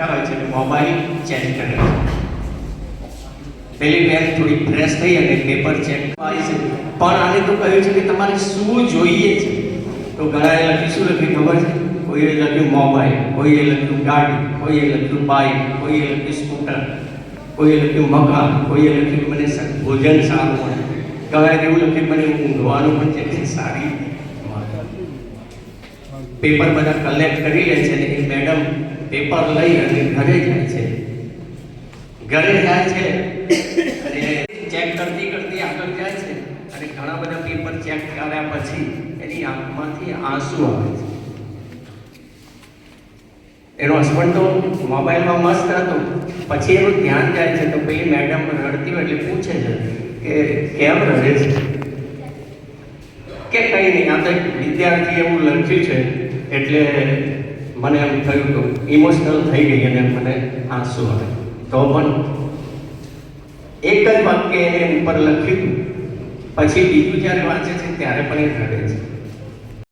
કરતા હોય છે, મોબાઈલ ચેક કરે છે. પેલી બેન થોડી ફ્રેશ થઈ અને પેપર ચેક આવી છે, પણ આને તો કહ્યું છે કે તમારે શું જોઈએ છે. તો ઘણાએ લખ્યું, શું લખ્યું ખબર છે? કોઈએ લખ્યું મોબાઈલ, કોઈએ લખ્યું ગાડી, કોઈએ લખ્યું બાઇક, કોઈએ લખ્યું સ્કૂટર, કોઈએ લખ્યું મકાન, કોઈએ લખ્યું મને ભોજન સારું મળે, ઘણાએ એવું લખ્યું મને ઊંઘવાનું પણ છે સારી. પેપર બધા કલેક્ટ કરી લે છે અને એ મેડમ પેપર લઈ અને ઘરે જાય છે. ઘરે જાય છે અને ચેક કરતી કરતી આગળ જાય છે અને ઘણા બધા પેપર ચેક કર્યા પછી એની આંખમાંથી આંસુ આવે છે. એનો હસબન્ડ તો મોબાઈલમાં મસ્ત હતો. પછી એનું ધ્યાન જાય છે તો પેલી મેડમ રડતી હોય એટલે પૂછે છે કે કેમ રડે છે? કે કંઈ નહીં, આ તો વિદ્યાર્થી એવું લખ્યું છે એટલે મને એમ થયું તો ઇમોશનલ થઈ ગઈ અને મને આંસુ આવે. તો પણ એક જ વાક્ય એને ઉપર લખ્યું, પછી બીજું જ્યારે વાંચે છે ત્યારે પણ એ રડે છે.